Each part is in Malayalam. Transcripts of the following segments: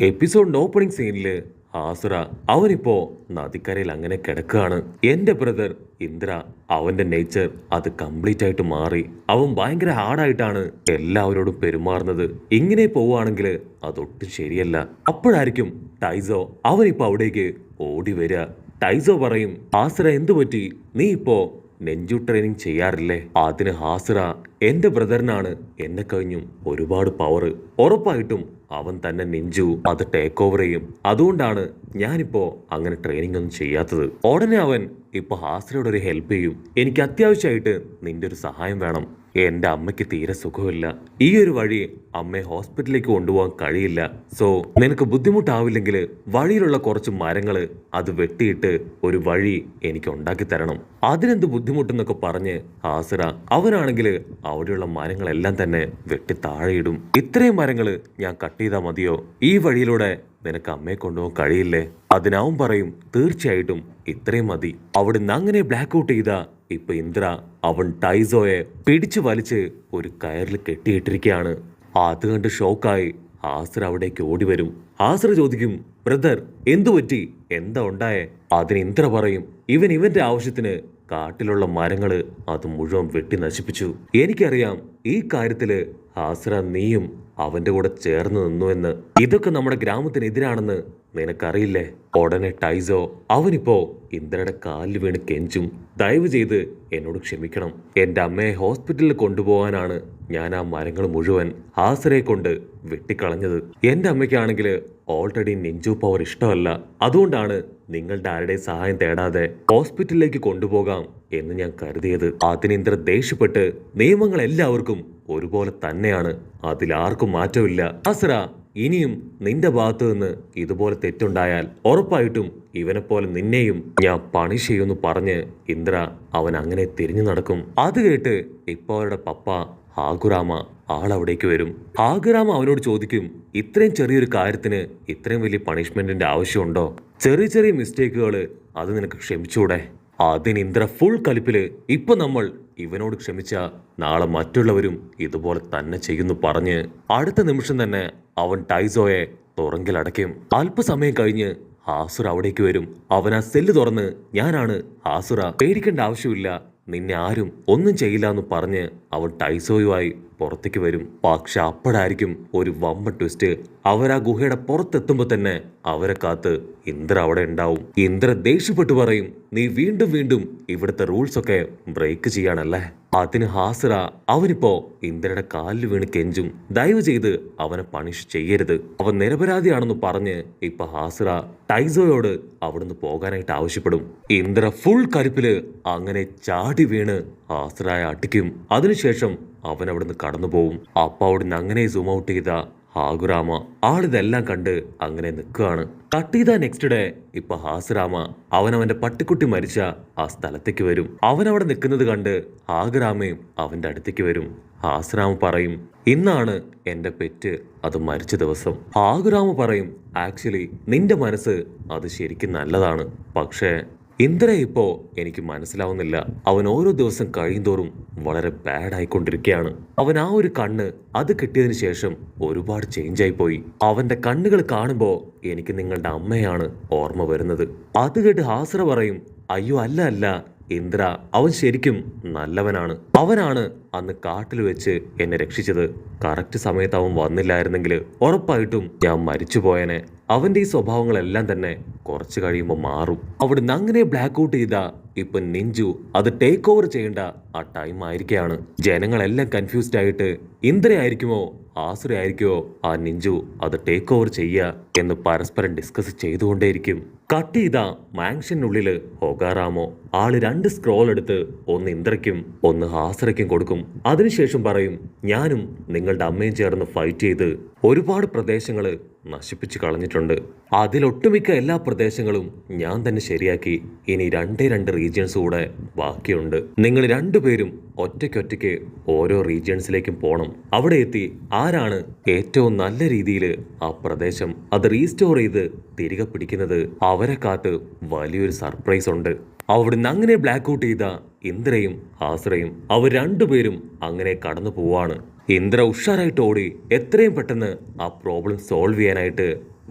എപ്പിസോഡിന്റെ ഓപ്പണിംഗ് സീനില് ആസുറ അവനിപ്പോ നദിക്കരയിൽ അങ്ങനെ കിടക്കുകയാണ്. എന്റെ ബ്രദർ ഇന്ദ്ര, അവന്റെ നേച്ചർ അത് കംപ്ലീറ്റ് ആയിട്ട് മാറി. അവൻ ഭയങ്കര ഹാർഡായിട്ടാണ് എല്ലാവരോടും പെരുമാറുന്നത്. ഇങ്ങനെ പോവുകയാണെങ്കിൽ അതൊട്ടും ശരിയല്ല. അപ്പോഴായിരിക്കും ടൈസോ അവനിപ്പോ അവിടേക്ക് ഓടി വരിക. ടൈസോ പറയും, ആസുറ എന്തു പറ്റി, നീ ഇപ്പോ നെഞ്ചു ട്രെയിനിങ് ചെയ്യാറില്ലേ? അതിന് ഹാസിറ, എന്റെ ബ്രദറിനാണ് എന്നെ കഴിഞ്ഞും ഒരുപാട് പവർ. ഉറപ്പായിട്ടും അവൻ തന്നെ നെഞ്ചു അത് ടേക്ക് ഓവർ ചെയ്യും. അതുകൊണ്ടാണ് ഞാനിപ്പോ അങ്ങനെ ട്രെയിനിങ് ഒന്നും ചെയ്യാത്തത്. ഉടനെ അവൻ ഇപ്പൊ ഹാസിറയോട് ഒരു ഹെൽപ്പ് ചെയ്യും. എനിക്ക് അത്യാവശ്യമായിട്ട് നിന്റെ ഒരു സഹായം വേണം. എന്റെ അമ്മയ്ക്ക് തീരെ സുഖമില്ല. ഈ ഒരു വഴി അമ്മയെ ഹോസ്പിറ്റലിലേക്ക് കൊണ്ടുപോകാൻ കഴിയില്ല. സോ നിനക്ക് ബുദ്ധിമുട്ടാവില്ലെങ്കിൽ വഴിയിലുള്ള കുറച്ച് മരങ്ങള് അത് വെട്ടിയിട്ട് ഒരു വഴി എനിക്ക് ഉണ്ടാക്കി തരണം. അതിനെന്ത് ബുദ്ധിമുട്ടെന്നൊക്കെ പറഞ്ഞ് ഹാസിറ അവനാണെങ്കിൽ അവിടെയുള്ള മരങ്ങളെല്ലാം തന്നെ വെട്ടി താഴെയിടും. ഇത്രയും മരങ്ങള് ഞാൻ കട്ട് ചെയ്താൽ മതിയോ? ഈ വഴിയിലൂടെ നിനക്ക് അമ്മയെ കൊണ്ടുപോകാൻ കഴിയില്ലേ? അതിനാവും പറയും, തീർച്ചയായിട്ടും ഇത്രയും മതി. അവിടുന്ന് അങ്ങനെ ബ്ലാക്ക് ഔട്ട് ചെയ്ത ഇപ്പൊ ഇന്ദ്ര അവൻ ടൈസോയെ പിടിച്ചു വലിച്ച് ഒരു കയറിൽ കെട്ടിയിട്ടിരിക്കുകയാണ്. അത് കണ്ട് ഷോക്കായി ആസിർ അവിടേക്ക് ഓടി വരും. ആസിർ ചോദിക്കും, ബ്രദർ എന്തു പറ്റി, എന്താ ഉണ്ടായേ? അതിന് ഇന്ദ്ര പറയും, ഇവന്റെ ആവശ്യത്തിന് കാട്ടിലുള്ള മരങ്ങള് അത് മുഴുവൻ വെട്ടി നശിപ്പിച്ചു. എനിക്കറിയാം ഈ കാര്യത്തില് ആസിറ നീയും അവന്റെ കൂടെ ചേർന്ന് നിന്നുവെന്ന്. ഇതൊക്കെ നമ്മുടെ ഗ്രാമത്തിനെതിരാണെന്ന് നിനക്കറിയില്ലേ? ഉടനെ ടൈസോ അവനിപ്പോ ഇന്ദ്രയുടെ കാലിൽ വീണ് കെഞ്ചും, ദയവ് ചെയ്ത് എന്നോട് ക്ഷമിക്കണം. എന്റെ അമ്മയെ ഹോസ്പിറ്റലിൽ കൊണ്ടുപോകാനാണ് ഞാൻ ആ മരങ്ങൾ മുഴുവൻ ആസിറയെ കൊണ്ട് വെട്ടിക്കളഞ്ഞത്. എന്റെ അമ്മയ്ക്കാണെങ്കിൽ ഓൾറെഡി നെഞ്ചു പവർ ഇഷ്ടമല്ല. അതുകൊണ്ടാണ് നിങ്ങളുടെ ആരുടെയും സഹായം തേടാതെ ഹോസ്പിറ്റലിലേക്ക് കൊണ്ടുപോകാം എന്ന് ഞാൻ കരുതിയത്. അതിന് ഇന്ദ്ര ദേഷ്യപ്പെട്ട്, നിയമങ്ങൾ എല്ലാവർക്കും ഒരുപോലെ തന്നെയാണ്, അതിലാർക്കും മാറ്റമില്ല. ആസിറ, ഇനിയും നിന്റെ ഭാഗത്തു നിന്ന് ഇതുപോലെ തെറ്റുണ്ടായാൽ ഉറപ്പായിട്ടും ഇവനെപ്പോലെ നിന്നെയും ഞാൻ പണിഷ് ചെയ്യുമെന്ന് പറഞ്ഞ് ഇന്ദ്ര അവൻ അങ്ങനെ തിരിഞ്ഞു നടക്കും. അത് കേട്ട് ഇപ്പൊ അവരുടെ പപ്പ ഹാഗുറാമ ആളവിടേക്ക് വരും. ഹാഗുറാമ അവനോട് ചോദിക്കും, ഇത്രയും ചെറിയൊരു കാര്യത്തിന് ഇത്രയും വലിയ പണിഷ്മെന്റിന്റെ ആവശ്യമുണ്ടോ? ചെറിയ ചെറിയ മിസ്റ്റേക്കുകള് അത് നിനക്ക് ക്ഷമിച്ചൂടെ? അതിന് ഇന്ദ്ര ഫുൾ കലിപ്പില്, ഇപ്പൊ നമ്മൾ ഇവനോട് ക്ഷമിച്ച നാളെ മറ്റുള്ളവരും ഇതുപോലെ തന്നെ ചെയ്യുന്നു പറഞ്ഞ് അടുത്ത നിമിഷം തന്നെ അവൻ ടൈസോയെ തുറങ്കിലടയ്ക്കും. അല്പസമയം കഴിഞ്ഞ് ഹാസുറ അവിടേക്ക് വരും. അവൻ ആ സെല്ല് തുറന്ന്, ഞാനാണ് ഹാസുറ, പേടിക്കേണ്ട ആവശ്യമില്ല, നിന്നെ ആരും ഒന്നും ചെയ്യില്ല എന്ന് പറഞ്ഞ് അവൻ ടൈസോയുമായി പുറത്തേക്ക് വരും. പക്ഷെ അപ്പോഴായിരിക്കും ഒരു വമ്പ ട്വിസ്റ്റ്. അവരാ ഗുഹയുടെ പുറത്തെത്തുമ്പോ തന്നെ അവരെ കാത്ത് ഇന്ദ്ര അവിടെ ഉണ്ടാവും. ഇന്ദ്ര ദേഷ്യപ്പെട്ടു പറയും, നീ വീണ്ടും വീണ്ടും ഇവിടുത്തെ റൂൾസ് ഒക്കെ ബ്രേക്ക് ചെയ്യാണല്ലേ? അതിന് ഹാസിറ അവനിപ്പോ ഇന്ദ്രയുടെ കാലിൽ വീണ് കെഞ്ചും, ദയവ് ചെയ്ത് അവനെ പണിഷ് ചെയ്യരുത്, അവൻ നിരപരാധിയാണെന്ന് പറഞ്ഞ് ഇപ്പൊ ഹാസിറ ടൈസോയോട് അവിടുന്ന് പോകാനായിട്ട് ആവശ്യപ്പെടും. ഇന്ദ്ര ഫുൾ കരുപ്പില് അങ്ങനെ ചാടി വീണ് ഹാസിറയെ അടിക്കും. അതിനുശേഷം അവൻ അവിടുന്ന് കടന്നു പോവും. അപ്പൊ അവിടുന്ന് അങ്ങനെ സൂം ഔട്ട് ചെയ്ത ഹാഗുറാമ ആളിതെല്ലാം കണ്ട് അങ്ങനെ നിൽക്കുകയാണ്. കട്ട് ചെയ്ത നെക്സ്റ്റ് ഡേ ഇപ്പൊ ഹാസിറാമ അവനവന്റെ പട്ടിക്കുട്ടി മരിച്ച ആ സ്ഥലത്തേക്ക് വരും. അവൻ അവിടെ നിൽക്കുന്നത് കണ്ട് ഹാഗുറാമയും അവന്റെ അടുത്തേക്ക് വരും. ഹാസിറാമ പറയും, ഇന്നാണ് എന്റെ പെറ്റ് അത് മരിച്ച ദിവസം. ഹാഗുറാമ പറയും, ആക്ച്വലി നിന്റെ മനസ്സ് അത് ശരിക്കും നല്ലതാണ്, പക്ഷേ ഇന്ദ്ര ഇപ്പോ എനിക്ക് മനസ്സിലാവുന്നില്ല. അവൻ ഓരോ ദിവസം കഴിയുന്തോറും വളരെ ബാഡ് ആയിക്കൊണ്ടിരിക്കുകയാണ്. അവൻ ആ ഒരു കണ്ണ് അത് കിട്ടിയതിനു ശേഷം ഒരുപാട് ചേഞ്ച് ആയി പോയി. അവന്റെ കണ്ണുകൾ കാണുമ്പോ എനിക്ക് നിങ്ങളുടെ അമ്മയാണ് ഓർമ്മ വരുന്നത്. അത് കേട്ട് ഹാസിറ പറയും, അയ്യോ അല്ല അല്ല ഇന്ദ്ര, അവൻ ശരിക്കും നല്ലവനാണ്. അവനാണ് അന്ന് കാട്ടിൽ വെച്ച് എന്നെ രക്ഷിച്ചത്. കറക്റ്റ് സമയത്ത് അവൻ വന്നില്ലായിരുന്നെങ്കിൽ ഉറപ്പായിട്ടും ഞാൻ മരിച്ചു പോയനെ. അവന്റെ ഈ സ്വഭാവങ്ങളെല്ലാം തന്നെ കുറച്ച് കഴിയുമ്പോൾ മാറും. അവിടുന്ന് അങ്ങനെ ബ്ലാക്ക് ഔട്ട് ചെയ്ത ഇപ്പൊ നെഞ്ചു അത് ടേക്ക് ഓവർ ചെയ്യേണ്ട ആ ടൈം ആയിരിക്കുകയാണ്. ജനങ്ങളെല്ലാം കൺഫ്യൂസ്ഡ് ആയിട്ട് ഇന്ദ്ര ആയിരിക്കുമോ ആസുര ആയിരിക്കുമോ ആ നെഞ്ചു അത് ടേക്ക് ഓവർ ചെയ്യുക എന്ന് പരസ്പരം ഡിസ്കസ് ചെയ്തുകൊണ്ടേയിരിക്കും. കട്ട് ചെയ്ത മാൻഷനുള്ളില് ഹൊഗാറാമോ ആള് 2 സ്ക്രോൾ എടുത്ത് ഒന്ന് ഇന്ദ്രയ്ക്കും ഒന്ന് ഹാസിറയ്ക്കും കൊടുക്കും. അതിനുശേഷം പറയും, ഞാനും നിങ്ങളുടെ അമ്മയും ചേർന്ന് ഫൈറ്റ് ചെയ്ത് ഒരുപാട് പ്രദേശങ്ങള് നശിപ്പിച്ചു കളഞ്ഞിട്ടുണ്ട്. അതിലൊട്ടുമിക്ക എല്ലാ പ്രദേശങ്ങളും ഞാൻ തന്നെ ശരിയാക്കി. ഇനി 2 റീജിയൻസ് കൂടെ ബാക്കിയുണ്ട്. നിങ്ങൾ 2 പേരും ഒറ്റയ്ക്കൊറ്റയ്ക്ക് ഓരോ റീജിയൻസിലേക്കും പോണം. അവിടെ എത്തി ആരാണ് ഏറ്റവും നല്ല രീതിയിൽ ആ പ്രദേശം അത് റീസ്റ്റോർ ചെയ്ത് തിരികെ പിടിക്കുന്നത്, അവരെ കാത്ത് വലിയൊരു സർപ്രൈസ് ഉണ്ട്. അവിടുന്ന് അങ്ങനെ ബ്ലാക്ക് ഔട്ട് ചെയ്ത ഇന്ദ്രയും ഹാസിറയും അവർ 2 പേരും അങ്ങനെ കടന്നു പോവാണ്. ഇന്ദ്ര ഉഷാറായിട്ട് ഓടി എത്രയും പെട്ടെന്ന് ആ പ്രോബ്ലം സോൾവ് ചെയ്യാനായിട്ട്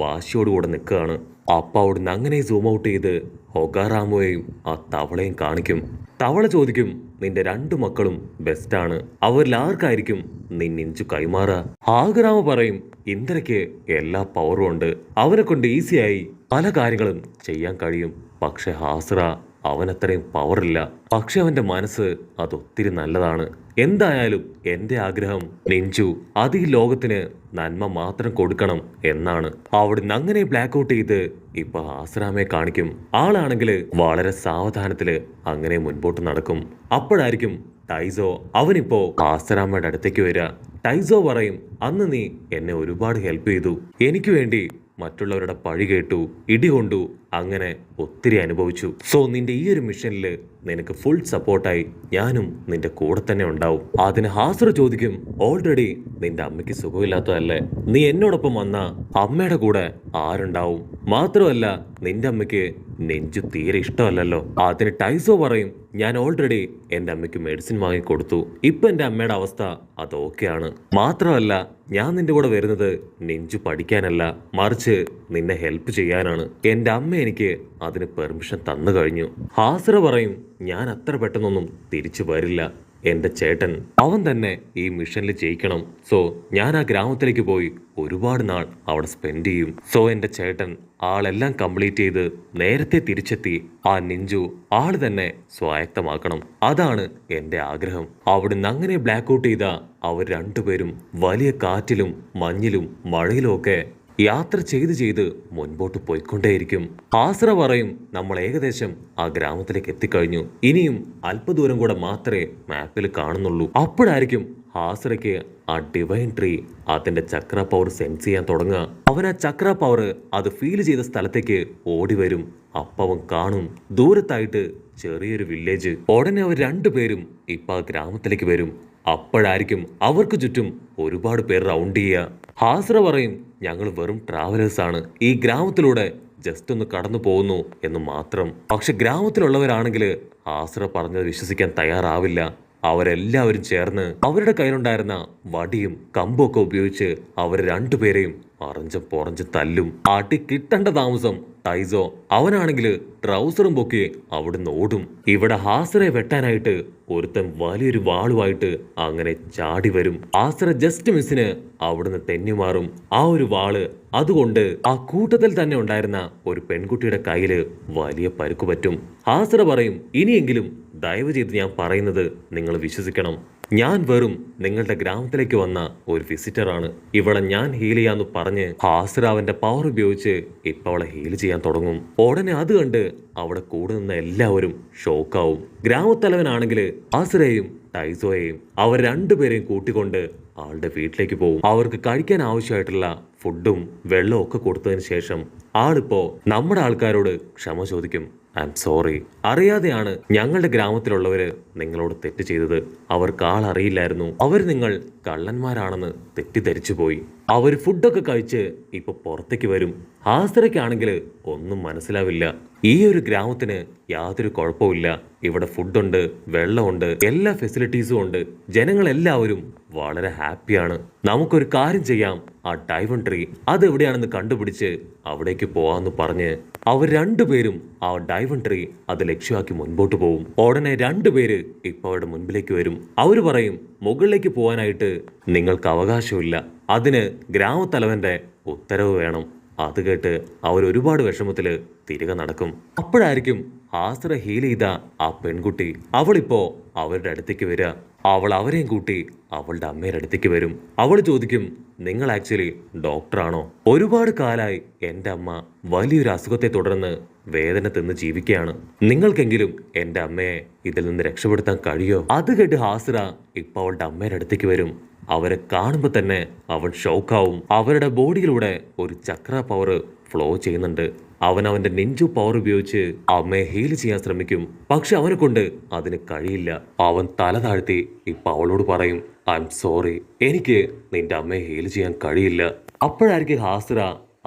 വാശിയോടുകൂടെ നിൽക്കുകയാണ്. അപ്പ അവിടുന്ന് അങ്ങനെ സൂം ഔട്ട് ചെയ്ത് ഹൊഗാറാമുവെയും ആ തവളയും കാണിക്കും. തവള ചോദിക്കും, നിന്റെ രണ്ടു മക്കളും ബെസ്റ്റാണ്, അവരിൽ ആർക്കായിരിക്കും നീ നിഞ്ചു കൈമാറുക? ഹാഗറാമ പറയും, ഇന്ദ്രയ്ക്ക് എല്ലാ പവറും ഉണ്ട്, അവനെ കൊണ്ട് ഈസിയായി പല കാര്യങ്ങളും ചെയ്യാൻ കഴിയും. പക്ഷെ ഹാസ്ര അവനത്രയും പവറില്ല. പക്ഷെ അവന്റെ മനസ്സ് അതൊത്തിരി നല്ലതാണ്. എന്തായാലും എന്റെ ആഗ്രഹം നിഞ്ചു അത് ഈ ലോകത്തിന് നന്മ മാത്രം കൊടുക്കണം എന്നാണ്. അവിടുന്ന് അങ്ങനെ ബ്ലാക്ക് ഔട്ട് ചെയ്ത് ഇപ്പൊ ആശ്രാമയെ കാണിക്കും. ആളാണെങ്കിൽ വളരെ സാവധാനത്തില് അങ്ങനെ മുൻപോട്ട് നടക്കും. അപ്പോഴായിരിക്കും ടൈസോ അവനിപ്പോ ആശ്രാമയുടെ അടുത്തേക്ക് വരിക. ടൈസോ പറയും, അന്ന് നീ എന്നെ ഒരുപാട് ഹെൽപ്പ് ചെയ്തു, എനിക്ക് വേണ്ടി മറ്റുള്ളവരുടെ പഴി കേട്ടു, ഇടികൊണ്ടു, അങ്ങനെ ഒത്തിരി അനുഭവിച്ചു. സോ നിന്റെ ഈ ഒരു മിഷനിൽ നിനക്ക് ഫുൾ സപ്പോർട്ടായി ഞാനും നിന്റെ കൂടെ തന്നെ ഉണ്ടാവും. അതിന് ഹാസർ ചോദിക്കും, ഓൾറെഡി നിന്റെ അമ്മയ്ക്ക് സുഖമില്ലാത്തതല്ലേ, നീ എന്നോടൊപ്പം വന്ന അമ്മയുടെ കൂടെ ആരുണ്ടാവും? മാത്രമല്ല നിന്റെ അമ്മയ്ക്ക് നെഞ്ചു തീരെ ഇഷ്ടമല്ലല്ലോ. അതിന് ടൈസോ പറയും, ഞാൻ ഓൾറെഡി എന്റെ അമ്മയ്ക്ക് മെഡിസിൻ വാങ്ങിക്കൊടുത്തു, ഇപ്പൊ എന്റെ അമ്മയുടെ അവസ്ഥ അത് ഓക്കെയാണ്. മാത്രമല്ല ഞാൻ നിന്റെ കൂടെ വരുന്നത് നെഞ്ചു പഠിക്കാനല്ല, മറിച്ച് നിന്നെ ഹെൽപ്പ് ചെയ്യാനാണ്. എന്റെ അമ്മ എനിക്ക് അതിന് പെർമിഷൻ തന്നു കഴിഞ്ഞു. ഹാസറ പറയും, ഞാൻ അത്ര പെട്ടെന്നൊന്നും തിരിച്ചു വരില്ല, എന്റെ ചേട്ടൻ അവൻ തന്നെ ഈ മിഷനിൽ ജയിക്കണം. സോ ഞാൻ ആ ഗ്രാമത്തിലേക്ക് പോയി ഒരുപാട് നാൾ അവിടെ സ്പെൻഡ് ചെയ്യും. സോ എന്റെ ചേട്ടൻ ആളെല്ലാം കംപ്ലീറ്റ് ചെയ്ത് നേരത്തെ തിരിച്ചെത്തി ആ നിഞ്ചു ആള് തന്നെ സ്വായത്തമാക്കണം. അതാണ് എന്റെ ആഗ്രഹം. അവിടുന്ന് അങ്ങനെ ബ്ലാക്ക് ഔട്ട് ചെയ്ത അവർ രണ്ടുപേരും വലിയ കാറ്റിലും മഞ്ഞിലും മഴയിലും ഒക്കെ യാത്ര ചെയ്ത് മുൻപോട്ട് പോയിക്കൊണ്ടേയിരിക്കും. ആസ്ര പറയും, നമ്മൾ ഏകദേശം ആ ഗ്രാമത്തിലേക്ക് എത്തിക്കഴിഞ്ഞു, ഇനിയും അല്പദൂരം കൂടെ മാത്രമേ മാപ്പിൽ കാണുന്നുള്ളൂ. അപ്പോഴായിരിക്കും ആസ്രയ്ക്ക് ആ ഡിവൈൻ ട്രീ അതിന്റെ ചക്ര പവർ സെൻസ് ചെയ്യാൻ തുടങ്ങുക. അവൻ ആ ചക്ര പവർ അത് ഫീൽ ചെയ്ത സ്ഥലത്തേക്ക് ഓടി വരും. അപ്പവൻ കാണും ദൂരത്തായിട്ട് ചെറിയൊരു വില്ലേജ്. ഉടനെ അവർ രണ്ടുപേരും ഇപ്പൊ ആ ഗ്രാമത്തിലേക്ക് വരും. അപ്പോഴായിരിക്കും അവർക്ക് ചുറ്റും ഒരുപാട് പേർ റൗണ്ട് ചെയ്യുക. ഹാസ്ര പറയും, ഞങ്ങൾ വെറും ട്രാവലേഴ്സ് ആണ്, ഈ ഗ്രാമത്തിലൂടെ ജസ്റ്റ് ഒന്ന് കടന്നു പോകുന്നു എന്ന് മാത്രം. പക്ഷെ ഗ്രാമത്തിലുള്ളവരാണെങ്കിൽ ഹാസ്ര പറഞ്ഞത് വിശ്വസിക്കാൻ തയ്യാറാവില്ല. അവരെല്ലാവരും ചേർന്ന് അവരുടെ കയ്യിലുണ്ടായിരുന്ന വടിയും കമ്പും ഒക്കെ ഉപയോഗിച്ച് അവർ രണ്ടുപേരെയും അറഞ്ചും പൊറഞ്ചും തല്ലും. അടി കിട്ടേണ്ട താമസം ടൈസോ അവനാണെങ്കിൽ ട്രൗസറും പൊക്കി അവിടുന്ന് ഓടും. ഇവിടെ ഹാസറെ വെട്ടാനായിട്ട് ഒരുത്തൻ വലിയൊരു വാളുമായിട്ട് അങ്ങനെ ചാടി വരും. ഹാസറ ജസ്റ്റ് മിസ്സിന് അവിടുന്ന് തെന്നിമാറും. ആ ഒരു വാള് അതുകൊണ്ട് ആ കൂട്ടത്തിൽ തന്നെ ഉണ്ടായിരുന്ന ഒരു പെൺകുട്ടിയുടെ കയ്യില് വലിയ പരുക്കു പറ്റും. ഹാസറ പറയും, ഇനിയെങ്കിലും ദയവ് ചെയ്ത് ഞാൻ പറയുന്നത് നിങ്ങൾ വിശ്വസിക്കണം, ഞാൻ വെറും നിങ്ങളുടെ ഗ്രാമത്തിലേക്ക് വന്ന ഒരു വിസിറ്ററാണ്, ഇവിടെ ഞാൻ ഹീൽ ചെയ്യാന്ന് പറഞ്ഞ് ഹാസ്ര അവന്റെ പവർ ഉപയോഗിച്ച് ഇപ്പൊ അവളെ ഹീൽ ചെയ്യാൻ തുടങ്ങും. ഉടനെ അത് കണ്ട് അവിടെ കൂടെ നിന്ന എല്ലാവരും ഷോക്കാവും. ഗ്രാമത്തലവനാണെങ്കിൽ ഹാസ്രയെയും ടൈസോയെയും അവർ രണ്ടുപേരെയും കൂട്ടിക്കൊണ്ട് ആളുടെ വീട്ടിലേക്ക് പോകും. അവർക്ക് കഴിക്കാൻ ആവശ്യമായിട്ടുള്ള ഫുഡും വെള്ളവും ഒക്കെ കൊടുത്തതിന് ശേഷം ആളിപ്പോ നമ്മുടെ ആൾക്കാരോട് ക്ഷമ ചോദിക്കും. ഐ എം സോറി, അറിയാതെയാണ് ഞങ്ങളുടെ ഗ്രാമത്തിലുള്ളവര് നിങ്ങളോട് തെറ്റ് ചെയ്തത്, അവർക്ക് ആളറിയില്ലായിരുന്നു, അവർ നിങ്ങൾ കള്ളന്മാരാണെന്ന് തെറ്റിദ്ധരിച്ചു പോയി. അവർ ഫുഡൊക്കെ കഴിച്ച് ഇപ്പൊ പുറത്തേക്ക് വരും. ഹാസ്രയ്ക്കാണെങ്കിൽ ഒന്നും മനസ്സിലാവില്ല. ഈ ഒരു ഗ്രാമത്തിന് യാതൊരു കുഴപ്പമില്ല, ഇവിടെ ഫുഡുണ്ട്, വെള്ളമുണ്ട്, എല്ലാ ഫെസിലിറ്റീസും ഉണ്ട്, ജനങ്ങളെല്ലാവരും വളരെ ഹാപ്പിയാണ്. നമുക്കൊരു കാര്യം ചെയ്യാം, ആ ഡൈവൺ ട്രീ അതെവിടെയാണെന്ന് കണ്ടുപിടിച്ച് അവിടേക്ക് പോവാന്ന് പറഞ്ഞ് അവർ രണ്ടുപേരും ആ ഡൈവൺ ട്രീ അത് ലക്ഷ്യമാക്കി മുൻപോട്ട് പോകും. ഉടനെ രണ്ടുപേര് ഇപ്പൊ അവരുടെ മുൻപിലേക്ക് വരും. അവര് പറയും, മുകളിലേക്ക് പോകാനായിട്ട് നിങ്ങൾക്ക് അവകാശമില്ല, അതിന് ഗ്രാമത്തലവന്റെ ഉത്തരവ് വേണം. അത് കേട്ട് അവർ ഒരുപാട് വിഷമത്തില് തിരികെ നടക്കും. അപ്പോഴായിരിക്കും ഹാസ്ര ഹീൽ ചെയ്ത ആ പെൺകുട്ടി അവളിപ്പോ അവരുടെ അടുത്തേക്ക് വരിക. അവൾ അവരെയും കൂട്ടി അവളുടെ അമ്മയുടെ അടുത്തേക്ക് വരും. അവൾ ചോദിക്കും, നിങ്ങൾ ആക്ച്വലി ഡോക്ടറാണോ? ഒരുപാട് കാലായി എൻ്റെ അമ്മ വലിയൊരു അസുഖത്തെ തുടർന്ന് വേദന തിന്ന് ജീവിക്കുകയാണ്, നിങ്ങൾക്കെങ്കിലും എൻ്റെ അമ്മയെ ഇതിൽ നിന്ന് രക്ഷപ്പെടുത്താൻ കഴിയോ? അത് കേട്ട് ഹാസ്ര ഇപ്പൊ അവളുടെ അമ്മയുടെ അടുത്തേക്ക് വരും. അവരെ കാണുമ്പോൾ തന്നെ അവൻ ഷോക്കാവും. അവരുടെ ബോഡിയിലൂടെ ഒരു ചക്ര പവർ ഫ്ലോ ചെയ്യുന്നുണ്ട്. അവൻ അവന്റെ നെഞ്ചു പവർ ഉപയോഗിച്ച് അമ്മയെ ഹീൽ ചെയ്യാൻ ശ്രമിക്കും. പക്ഷെ അവനെ കൊണ്ട് അതിന് കഴിയില്ല. അവൻ തല താഴ്ത്തി ഇപ്പൊ അവളോട് പറയും, ഐ എം സോറി, എനിക്ക് നിന്റെ അമ്മയെ ഹീൽ ചെയ്യാൻ കഴിയില്ല. അപ്പോഴായിരിക്കും ഹാസ്ര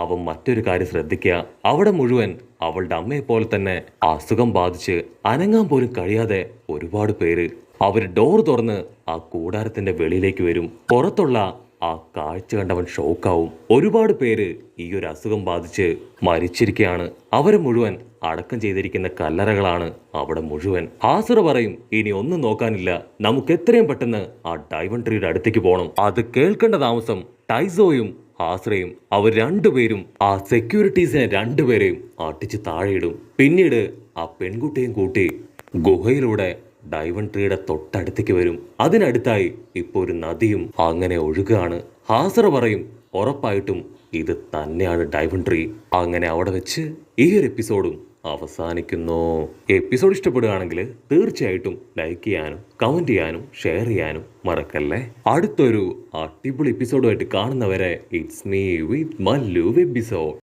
അവൻ മറ്റൊരു കാര്യം ശ്രദ്ധിക്കുക. അവിടെ മുഴുവൻ അവളുടെ അമ്മയെ പോലെ തന്നെ അസുഖം ബാധിച്ച് അനങ്ങാൻ പോലും കഴിയാതെ ഒരുപാട് പേര്. അവർ ഡോർ തുറന്ന് ആ കൂടാരത്തിന്റെ വെളിയിലേക്ക് വരും. പുറത്തുള്ള ആ കാഴ്ച കണ്ടവൻ ഷോക്കാവും. ഒരുപാട് പേര് ഈ ഒരു അസുഖം ബാധിച്ച് മരിച്ചിരിക്കുകയാണ്. അവരെ മുഴുവൻ അടക്കം ചെയ്തിരിക്കുന്ന കല്ലറകളാണ് അവിടെ മുഴുവൻ. ആസുറ പറയും, ഇനി ഒന്നും നോക്കാനില്ല, നമുക്ക് എത്രയും പെട്ടെന്ന് ആ ഡൈമണ്ട് ട്രീയുടെ അടുത്തേക്ക് പോകണം. അത് കേൾക്കേണ്ട താമസം ടൈസോയും ആശ്രയും അവർ രണ്ടുപേരും ആ സെക്യൂരിറ്റീസിനെ രണ്ടുപേരെയും അടിച്ച് താഴെയിടും. പിന്നീട് ആ പെൺകുട്ടിയും കൂട്ടി ഗുഹയിലൂടെ ഡൈമണ്ട് ട്രീയുടെ തൊട്ടടുത്തേക്ക് വരും. അതിനടുത്തായി ഇപ്പോൾ ഒരു നദിയും അങ്ങനെ ഒഴുകുകയാണ്. ഹാസറ പറയും, ഉറപ്പായിട്ടും ഇത് തന്നെയാണ് ഡൈമണ്ട് ട്രീ. അങ്ങനെ അവിടെ വെച്ച് ഈ ഒരു എപ്പിസോഡും അവസാനിക്കുന്നു. എപ്പിസോഡ് ഇഷ്ടപ്പെടുകയാണെങ്കിൽ തീർച്ചയായിട്ടും ലൈക്ക് ചെയ്യാനും കമന്റ് ചെയ്യാനും ഷെയർ ചെയ്യാനും മറക്കല്ലേ. അടുത്തൊരു അടിപൊളി എപ്പിസോഡുമായിട്ട് കാണുന്നവരെ it's me with Mallu episode.